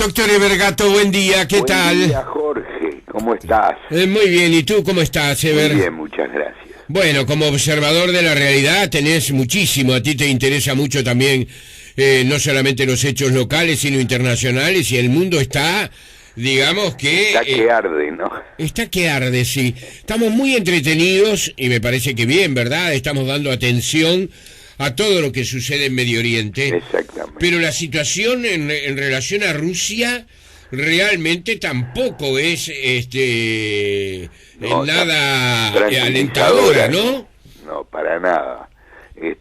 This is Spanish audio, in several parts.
Doctor Evergato, buen día, ¿qué tal? Buen día, Jorge, ¿cómo estás? Muy bien, ¿y tú cómo estás, Ever? Muy bien, muchas gracias. Bueno, como observador de la realidad tenés muchísimo, a ti te interesa mucho también, no solamente los hechos locales, sino internacionales, y el mundo está, digamos que... Está que arde, ¿no? Está que arde, sí. Estamos muy entretenidos, y me parece que bien, ¿verdad? Estamos dando atención a todo lo que sucede en Medio Oriente. Exactamente. Pero la situación en relación a Rusia realmente tampoco es nada alentadora, ¿no? No, para nada.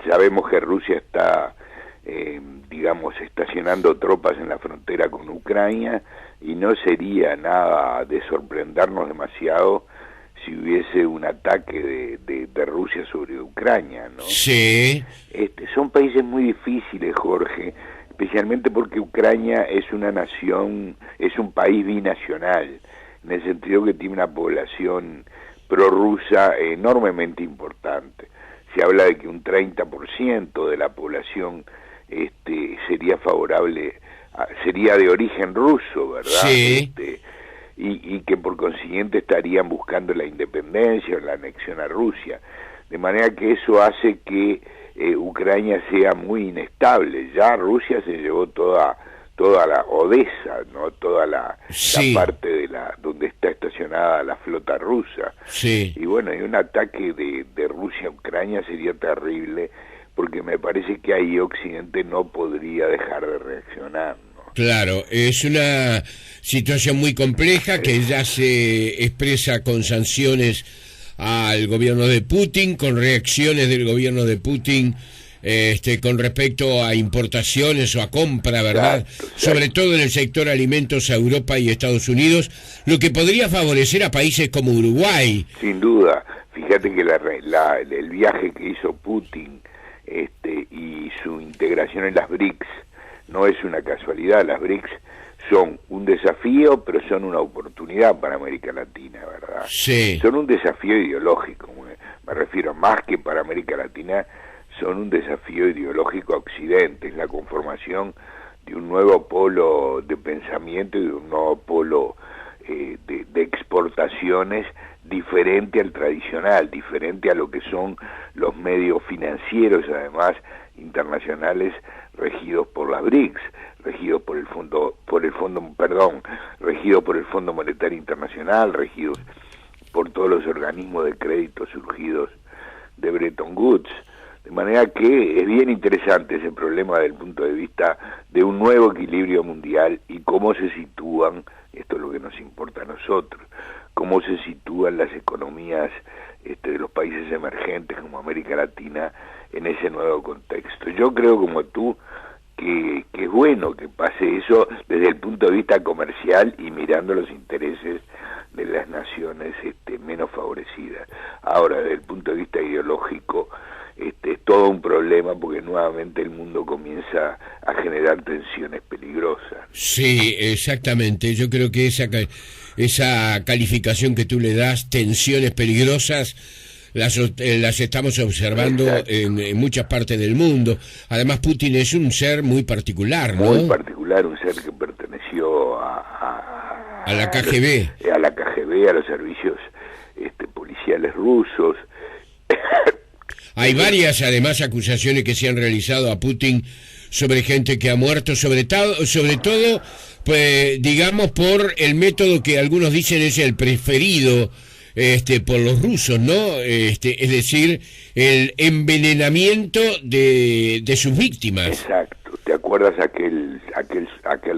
Sabemos que Rusia está, digamos, estacionando tropas en la frontera con Ucrania y no sería nada de sorprendernos demasiado si hubiese un ataque de Rusia sobre Ucrania, ¿no? Sí. Son países muy difíciles, Jorge, especialmente porque Ucrania es una nación, es un país binacional, en el sentido que tiene una población prorrusa enormemente importante. Se habla de que un 30% de la población sería favorable, sería de origen ruso, ¿verdad? Sí. Y que por consiguiente estarían buscando la independencia o la anexión a Rusia. De manera que eso hace que Ucrania sea muy inestable. Ya Rusia se llevó toda la Odessa, ¿no? Toda la parte de donde está estacionada la flota rusa. Sí. Y bueno, y un ataque de Rusia a Ucrania sería terrible, porque me parece que ahí Occidente no podría dejar de reaccionar, ¿no? Claro, es una situación muy compleja que ya se expresa con sanciones al gobierno de Putin, con reacciones del gobierno de Putin con respecto a importaciones o a compra, ¿verdad? Exacto. Sobre todo en el sector alimentos a Europa y Estados Unidos, lo que podría favorecer a países como Uruguay. Sin duda, fíjate que el viaje que hizo Putin y su integración en las BRICS no es una casualidad. Las BRICS son un desafío, pero son una oportunidad para América Latina, ¿verdad? Sí. Son un desafío ideológico, me refiero, más que para América Latina, son un desafío ideológico a Occidente. Es la conformación de un nuevo polo de pensamiento y de un nuevo polo de exportaciones diferente al tradicional, diferente a lo que son los medios financieros, además internacionales, regidos por las BRICS, regidos por el Fondo Monetario Internacional, regidos por todos los organismos de crédito surgidos de Bretton Woods. De manera que es bien interesante ese problema desde el punto de vista de un nuevo equilibrio mundial y cómo se sitúan, esto es lo que nos importa a nosotros, cómo se sitúan las economías de los países emergentes como América Latina en ese nuevo contexto. Yo creo, como tú, que es bueno que pase eso desde el punto de vista comercial y mirando los intereses de las naciones menos favorecidas. Ahora, desde el punto de vista ideológico, es todo un problema porque nuevamente el mundo comienza a generar tensiones peligrosas. Sí, exactamente. Yo creo que esa calificación que tú le das, tensiones peligrosas, las estamos observando en muchas partes del mundo. Además, Putin es un ser muy particular, ¿no? Muy particular, un ser que perteneció a la KGB. A la KGB, a los servicios policiales rusos. Hay varias, además, acusaciones que se han realizado a Putin sobre gente que ha muerto, sobre todo, pues, digamos, por el método que algunos dicen es el preferido por los rusos, ¿no? Es decir, el envenenamiento de sus víctimas. Exacto. ¿Te acuerdas aquel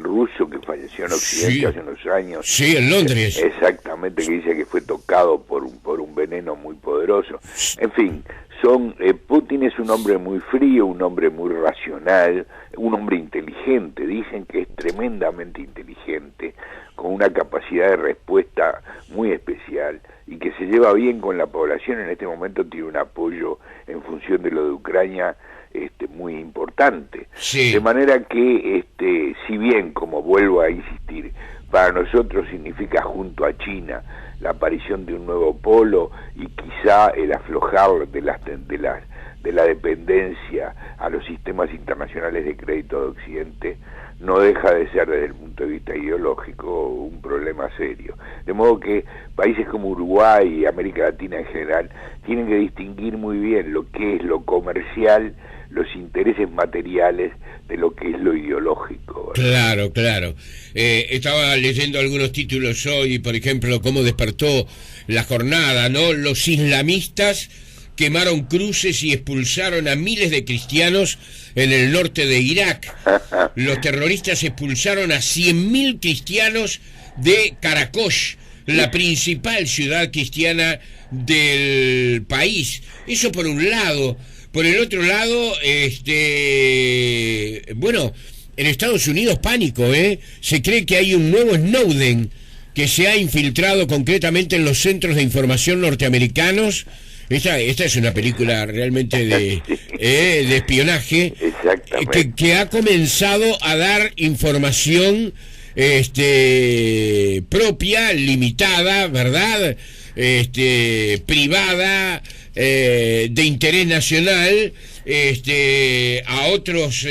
ruso que falleció en Occidente hace unos años? Sí, en Londres. Exactamente, que dice que fue tocado por un veneno muy poderoso. En fin, Putin es un hombre muy frío, un hombre muy racional, un hombre inteligente. Dicen que es tremendamente inteligente, con una capacidad de respuesta muy especial y que se lleva bien con la población. En este momento tiene un apoyo en función de lo de Ucrania muy importante. Sí. De manera que, si bien, como vuelvo a insistir, para nosotros significa junto a China la aparición de un nuevo polo y quizá el aflojar de la dependencia a los sistemas internacionales de crédito de Occidente, no deja de ser desde el punto de vista ideológico un problema serio. De modo que países como Uruguay y América Latina en general tienen que distinguir muy bien lo que es lo comercial, los intereses materiales, de lo que es lo ideológico, ¿verdad? Claro, claro. Estaba leyendo algunos títulos hoy, por ejemplo, cómo despertó la jornada, ¿no? Los islamistas quemaron cruces y expulsaron a miles de cristianos en el norte de Irak. Los terroristas expulsaron a 100.000 cristianos de Karakosh, la principal ciudad cristiana del país. Eso por un lado. Por el otro lado, bueno, en Estados Unidos pánico, se cree que hay un nuevo Snowden que se ha infiltrado concretamente en los centros de información norteamericanos. Esta es una película realmente de espionaje. Exactamente. Que ha comenzado a dar información propia, limitada, ¿verdad? Privada, de interés nacional, a otros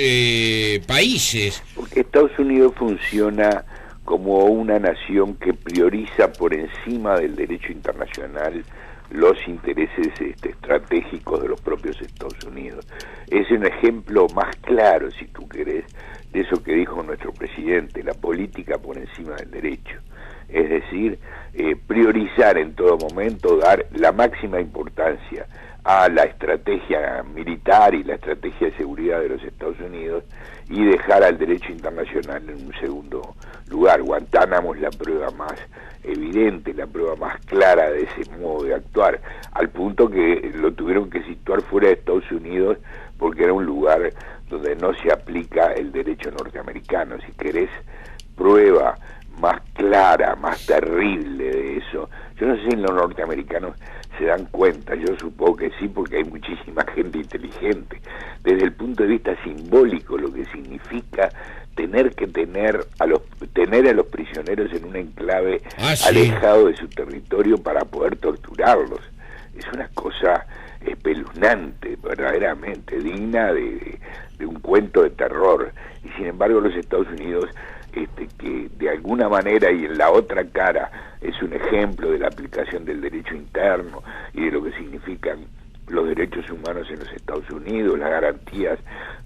países. Porque Estados Unidos funciona como una nación que prioriza por encima del derecho internacional los intereses estratégicos de los propios Estados Unidos. Es un ejemplo más claro, si tú querés, de eso que dijo nuestro presidente, la política por encima del derecho. Es decir, priorizar en todo momento, dar la máxima importancia a la estrategia militar y la estrategia de seguridad de los Estados Unidos y dejar al derecho internacional en un segundo lugar. Guantánamo es la prueba más evidente, la prueba más clara de ese modo de actuar, al punto que lo tuvieron que situar fuera de Estados Unidos porque era un lugar donde no se aplica el derecho norteamericano. Si querés prueba más clara, más terrible de eso, yo no sé si los norteamericanos se dan cuenta, yo supongo que sí, porque hay muchísima gente inteligente, desde el punto de vista simbólico, lo que significa tener a los prisioneros en un enclave alejado de su territorio para poder torturarlos. Es una cosa espeluznante, verdaderamente, digna de un cuento de terror. Y sin embargo los Estados Unidos, que de alguna manera y en la otra cara es un ejemplo de la aplicación del derecho interno y de lo que significan los derechos humanos en los Estados Unidos, las garantías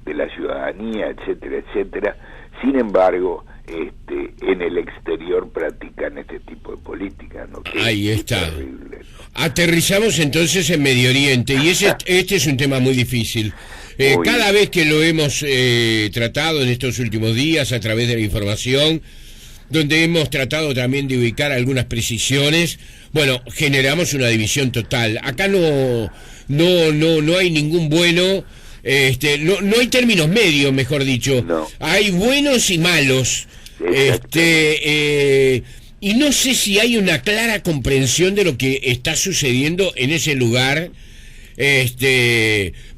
de la ciudadanía, etcétera, etcétera. Sin embargo, en el exterior practican este tipo de política, ¿no? Ahí está. Terrible, ¿no? Aterrizamos entonces en Medio Oriente y este es un tema muy difícil. Cada vez que lo hemos tratado en estos últimos días a través de la información, donde hemos tratado también de ubicar algunas precisiones, bueno, generamos una división total. Acá no hay ningún bueno, no hay términos medios, mejor dicho. No. Hay buenos y malos. Y no sé si hay una clara comprensión de lo que está sucediendo en ese lugar.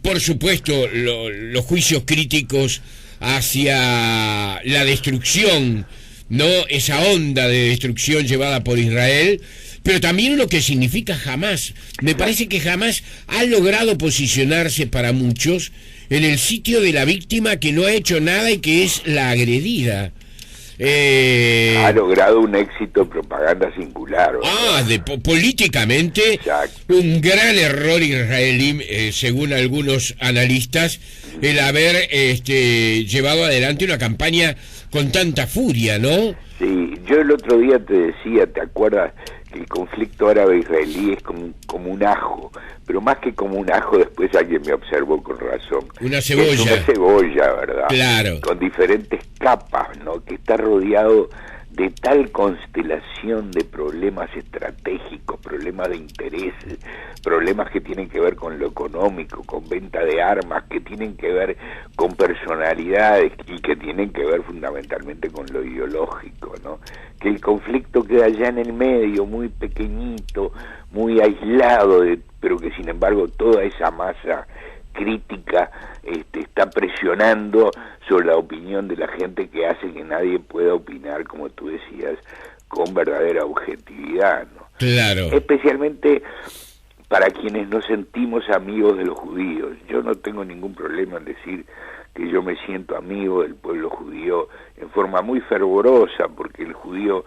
Por supuesto, los juicios críticos hacia la destrucción, ¿no? Esa onda de destrucción llevada por Israel, pero también lo que significa Hamás. Me parece que Hamás ha logrado posicionarse para muchos en el sitio de la víctima que no ha hecho nada y que es la agredida. Ha logrado un éxito de propaganda singular. Políticamente, exacto, un gran error israelí, según algunos analistas, el haber llevado adelante una campaña con tanta furia, ¿no? Sí, yo el otro día te decía, ¿te acuerdas? Que el conflicto árabe-israelí es como un ajo, pero más que como un ajo, después alguien me observó con razón. Una cebolla. Es una cebolla, ¿verdad? Claro. Con diferentes capas, ¿no? Que está rodeado de tal constelación de problemas estratégicos, problemas de intereses, problemas que tienen que ver con lo económico, con venta de armas, que tienen que ver con personalidades y que tienen que ver fundamentalmente con lo ideológico, ¿no? Que el conflicto queda allá en el medio, muy pequeñito, muy aislado, pero que sin embargo toda esa masa crítica está presionando sobre la opinión de la gente, que hace que nadie pueda opinar, como tú decías, con verdadera objetividad, ¿no? Claro. Especialmente para quienes nos sentimos amigos de los judíos. Yo no tengo ningún problema en decir que yo me siento amigo del pueblo judío en forma muy fervorosa, porque el judío,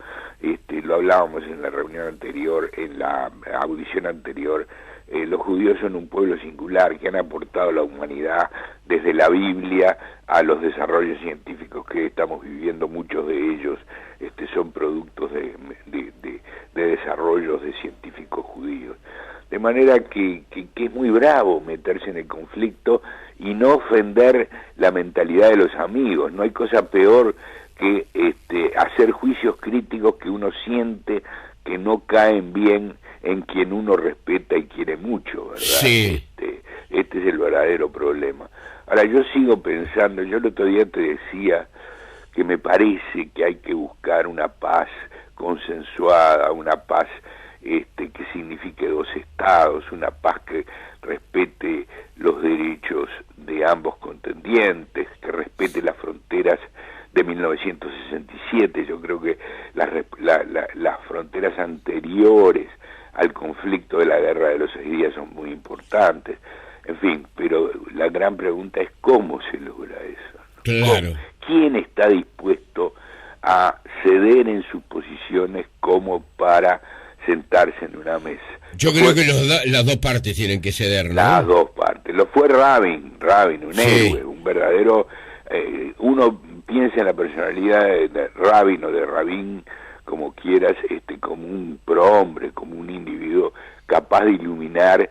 lo hablábamos en la reunión anterior, en la audición anterior, los judíos son un pueblo singular que han aportado a la humanidad desde la Biblia a los desarrollos científicos que estamos viviendo. Muchos de ellos son productos de desarrollos de científicos judíos. De manera que es muy bravo meterse en el conflicto y no ofender la mentalidad de los amigos. No hay cosa peor que hacer juicios críticos que uno siente que no caen bien en quien uno respeta y quiere mucho, ¿verdad? Sí. Este es el verdadero problema. Ahora, yo sigo pensando, yo el otro día te decía que me parece que hay que buscar una paz consensuada, una paz que signifique dos estados, una paz que respete los derechos de ambos contendientes, que respete las fronteras de 1967. Yo creo que las fronteras anteriores al conflicto de la Guerra de los 6 días son muy importantes. En fin, pero la gran pregunta es cómo se logra eso, ¿no? Claro. ¿Quién está dispuesto a ceder en sus posiciones como para sentarse en una mesa? Yo creo que las dos partes tienen que ceder, ¿no? Las dos partes. Lo fue Rabin, un Sí. héroe, un verdadero... uno piensa en la personalidad de Rabin o de Rabin, como quieras, como un prohombre, como un individuo capaz de iluminar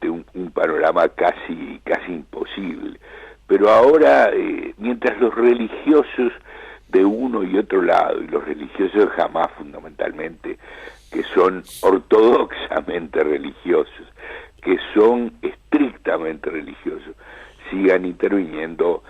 un panorama casi imposible. Pero ahora, mientras los religiosos de uno y otro lado, y los religiosos de Hamás fundamentalmente, que son ortodoxamente religiosos, que son estrictamente religiosos, sigan interviniendo,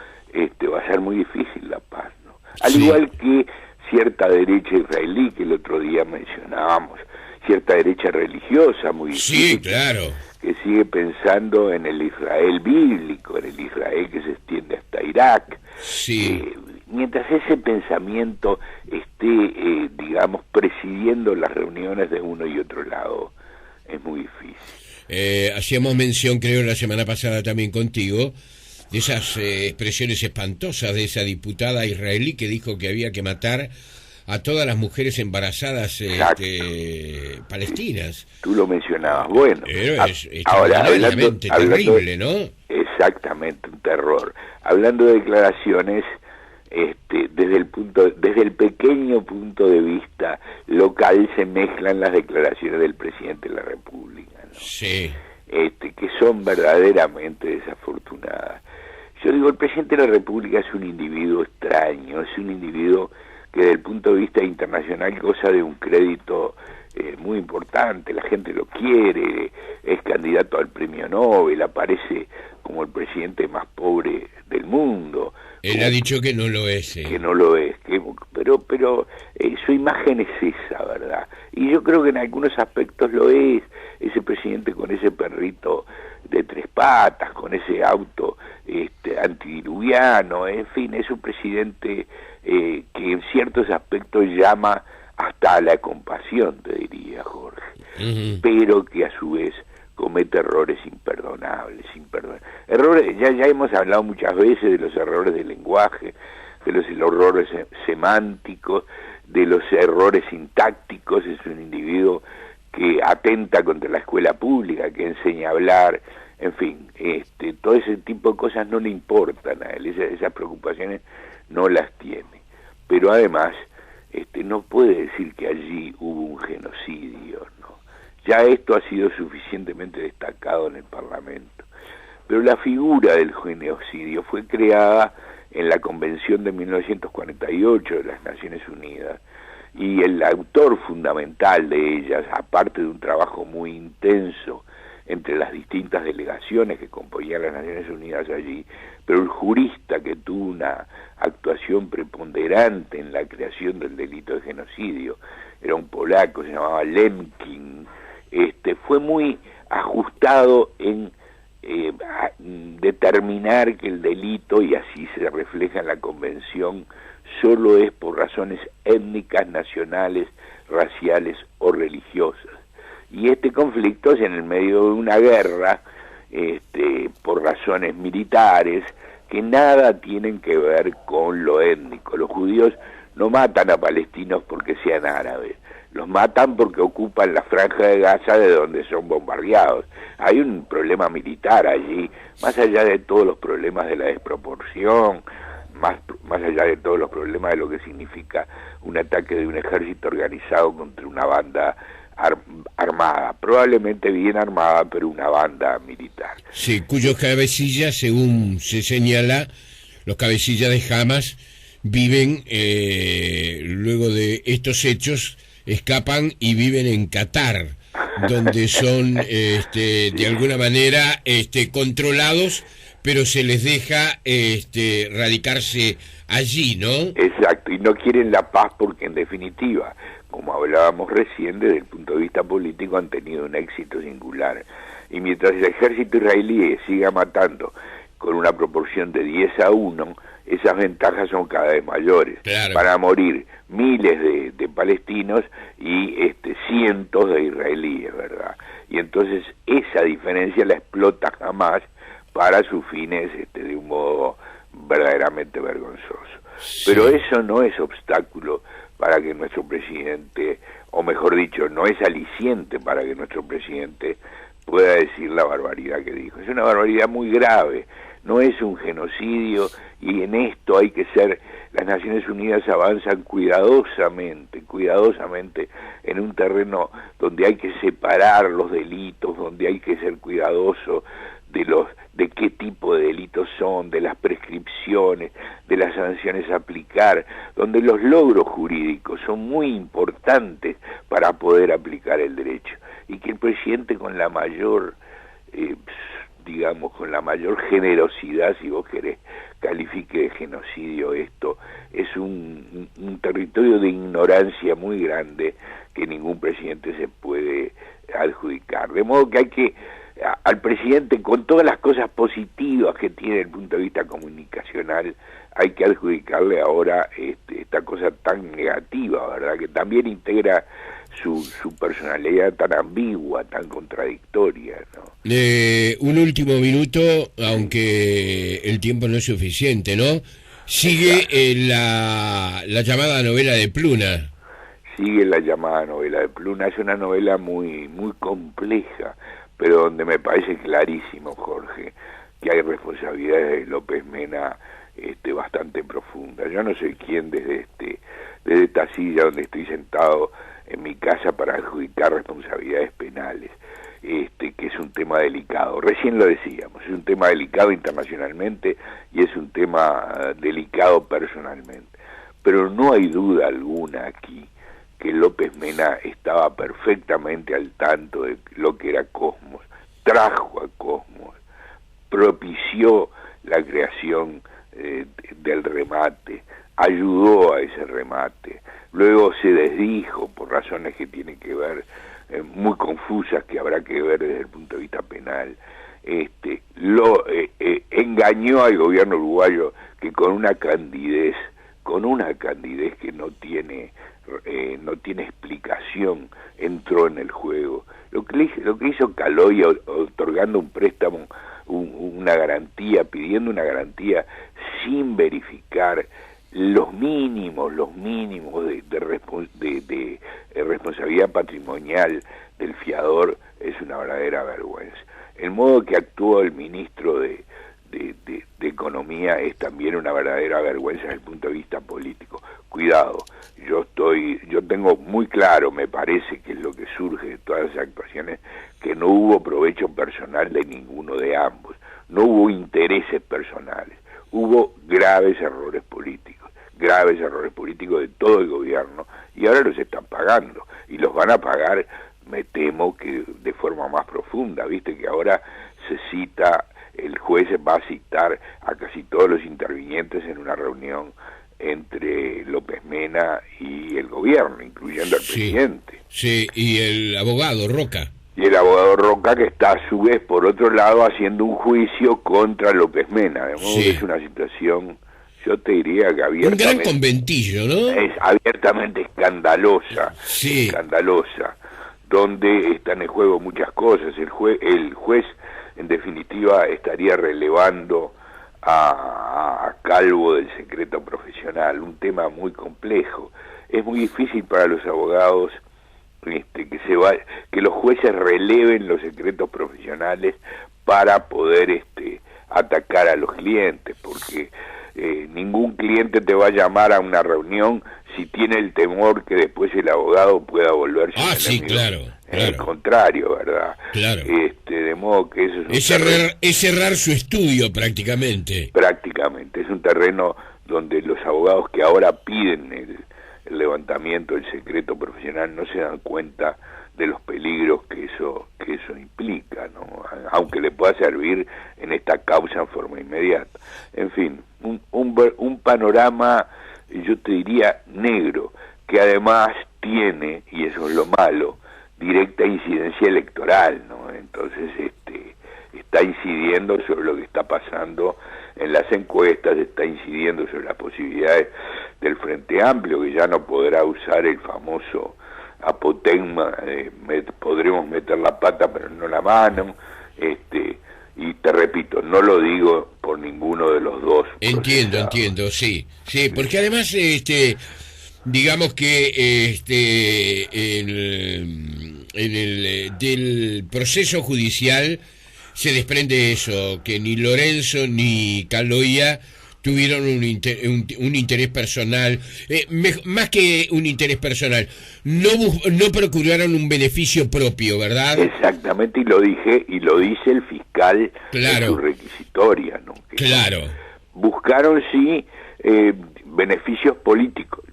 va a ser muy difícil la paz, ¿no? Al Sí. igual que cierta derecha israelí, que el otro día mencionábamos, cierta derecha religiosa muy Sí, difícil, claro. que sigue pensando en el Israel bíblico, en el Israel que se extiende hasta Irak. Sí. Mientras ese pensamiento esté, digamos, presidiendo las reuniones de uno y otro lado, es muy difícil. Hacíamos mención, creo, la semana pasada también contigo, de esas expresiones espantosas de esa diputada israelí que dijo que había que matar a todas las mujeres embarazadas palestinas. Tú lo mencionabas. Bueno, Pero es ahora, extraordinariamente terrible, ¿no? Exactamente, un terror. Hablando de declaraciones, desde el pequeño punto de vista local se mezclan las declaraciones del presidente de la República, ¿no? Sí. Que son verdaderamente desafortunadas. Yo digo, el presidente de la República es un individuo extraño, es un individuo que desde el punto de vista internacional goza de un crédito muy importante, la gente lo quiere, es candidato al premio Nobel, aparece como el presidente más pobre del mundo. Él ha dicho que no lo es. Que no lo es, pero su imagen es esa, ¿verdad? Y yo creo que en algunos aspectos lo es, ese presidente con ese perrito de 3 patas, con ese auto antidiluviano, en fin, es un presidente que en ciertos aspectos llama hasta a la compasión, te diría, Jorge, pero que a su vez comete errores imperdonables. Errores, ya hemos hablado muchas veces de los errores del lenguaje, de los errores semánticos, de los errores sintácticos. Es un individuo que atenta contra la escuela pública, que enseña a hablar, en fin, todo ese tipo de cosas no le importan a él, esas preocupaciones no las tiene. Pero además, no puede decir que allí hubo un genocidio, ¿no? Ya esto ha sido suficientemente destacado en el Parlamento. Pero la figura del genocidio fue creada en la Convención de 1948 de las Naciones Unidas, y el autor fundamental de ellas, aparte de un trabajo muy intenso entre las distintas delegaciones que componían las Naciones Unidas allí, pero el jurista que tuvo una actuación preponderante en la creación del delito de genocidio, era un polaco, se llamaba Lemkin, fue muy ajustado en determinar que el delito, y así se refleja en la Convención, solo es por razones étnicas, nacionales, raciales o religiosas. Y este conflicto es en el medio de una guerra, por razones militares, que nada tienen que ver con lo étnico. Los judíos no matan a palestinos porque sean árabes, los matan porque ocupan la franja de Gaza de donde son bombardeados. Hay un problema militar allí, más allá de todos los problemas de la desproporción, más allá de todos los problemas de lo que significa un ataque de un ejército organizado contra una banda armada, probablemente bien armada, pero una banda militar. Sí, cuyos cabecillas, según se señala, los cabecillas de Hamas viven, luego de estos hechos, escapan y viven en Qatar, donde son de alguna manera controlados, pero se les deja radicarse allí, ¿no? Exacto, y no quieren la paz porque en definitiva, como hablábamos recién, desde el punto de vista político han tenido un éxito singular. Y mientras el ejército israelí siga matando con una proporción de 10-1, esas ventajas son cada vez mayores. Claro. Para morir miles de palestinos y cientos de israelíes, ¿verdad? Y entonces esa diferencia la explota Hamas para sus fines de un modo verdaderamente vergonzoso. Sí. Pero eso no es obstáculo para que nuestro presidente, o mejor dicho, no es aliciente para que nuestro presidente pueda decir la barbaridad que dijo. Es una barbaridad muy grave, no es un genocidio, y en esto hay que ser, las Naciones Unidas avanzan cuidadosamente en un terreno donde hay que separar los delitos, donde hay que ser cuidadoso de qué tipo de delitos son, de las prescripciones, de las sanciones a aplicar, donde los logros jurídicos son muy importantes para poder aplicar el derecho, y que el presidente con la mayor, con la mayor generosidad, si vos querés, califique de genocidio esto, es un territorio de ignorancia muy grande que ningún presidente se puede adjudicar. De modo que hay que al presidente, con todas las cosas positivas que tiene desde el punto de vista comunicacional, hay que adjudicarle ahora esta cosa tan negativa, ¿verdad?, que también integra su personalidad tan ambigua, tan contradictoria, ¿no? Un último minuto, aunque el tiempo no es suficiente, ¿no? Sigue la llamada novela de Pluna. Sigue la llamada novela de Pluna, es una novela muy compleja, pero donde me parece clarísimo, Jorge, que hay responsabilidades de López Mena bastante profundas. Yo no soy quien desde esta silla donde estoy sentado en mi casa para adjudicar responsabilidades penales, que es un tema delicado. Recién lo decíamos, es un tema delicado internacionalmente y es un tema delicado personalmente. Pero no hay duda alguna aquí que López Mena estaba perfectamente al tanto de lo que era Cosmos, trajo a Cosmos, propició la creación del remate, ayudó a ese remate, luego se desdijo por razones que tienen que ver, muy confusas, que habrá que ver desde el punto de vista penal, engañó al gobierno uruguayo que con una candidez que no tiene explicación, entró en el juego. Lo que hizo Caloy otorgando un préstamo, una garantía, pidiendo una garantía sin verificar los mínimos de responsabilidad patrimonial del fiador, es una verdadera vergüenza. El modo que actuó el ministro de Economía es también una verdadera vergüenza desde el punto de vista político. Cuidado, yo tengo muy claro, me parece que es lo que surge de todas esas actuaciones, que no hubo provecho personal de ninguno de ambos, no hubo intereses personales, hubo graves errores políticos de todo el gobierno, y ahora los están pagando, y los van a pagar, me temo que de forma más profunda. Viste que ahora el juez va a citar a casi todos los intervinientes en una reunión entre López Mena y el gobierno, incluyendo al presidente. Sí, y el abogado Roca. Y el abogado Roca, que está a su vez, por otro lado, haciendo un juicio contra López Mena. De modo que es una situación, yo te diría que abiertamente... Un gran conventillo, ¿no? Es abiertamente escandalosa, sí, donde están en juego muchas cosas. El juez, en definitiva, estaría relevando a Calvo del secreto profesional, un tema muy complejo. Es muy difícil para los abogados que los jueces releven los secretos profesionales para poder atacar a los clientes, porque ningún cliente te va a llamar a una reunión si tiene el temor que después el abogado pueda volverse un sí, enemigo. claro. El contrario, ¿verdad? Claro. De modo que eso es cerrar su estudio prácticamente. Prácticamente, es un terreno donde los abogados que ahora piden el levantamiento del secreto profesional no se dan cuenta de los peligros que eso implica, ¿no? Aunque le pueda servir en esta causa en forma inmediata. En fin, un panorama, yo te diría, negro, que además tiene, y eso es lo malo, directa incidencia electoral, ¿no? Entonces está incidiendo sobre lo que está pasando en las encuestas, está incidiendo sobre las posibilidades del Frente Amplio, que ya no podrá usar el famoso apotegma, podremos meter la pata pero no la mano, y te repito, no lo digo por ninguno de los dos. Entiendo, sí, porque además, digamos que del proceso judicial se desprende eso, que ni Lorenzo ni Caloia tuvieron un interés personal, más que un interés personal, no procuraron un beneficio propio, ¿verdad? Exactamente, y lo dice el fiscal en su requisitoria, ¿no? Claro. Buscaron, sí, beneficios políticos.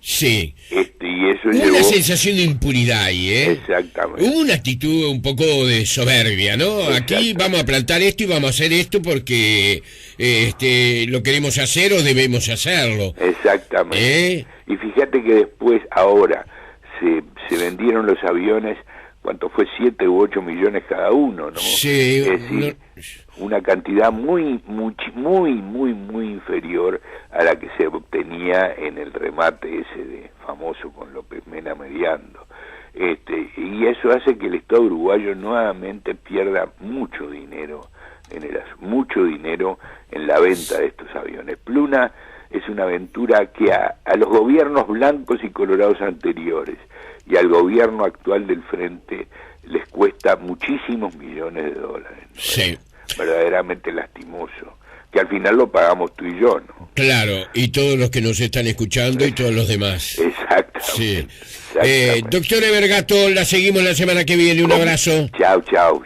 Sí. Y eso hubo una sensación de impunidad ahí, ¿eh? Exactamente. Hubo una actitud un poco de soberbia, ¿no? Aquí vamos a plantar esto y vamos a hacer esto porque lo queremos hacer o debemos hacerlo. Exactamente. Y fíjate que después, ahora, se vendieron los aviones, ¿cuánto fue? 7 u 8 millones cada uno, ¿no? Sí. Es decir, una cantidad muy inferior a la que se obtenía en el remate ese de famoso con López Mena mediando. Y eso hace que el Estado uruguayo nuevamente pierda mucho dinero en la venta de estos aviones. Pluna es una aventura que a los gobiernos blancos y colorados anteriores y al gobierno actual del Frente les cuesta muchísimos millones de dólares, ¿no? Sí. Verdaderamente lastimoso, que al final lo pagamos tú y yo, ¿no? Claro, y todos los que nos están escuchando y todos los demás. Exactamente. Sí. Doctor Evergato, la seguimos la semana que viene. Un abrazo. Chao.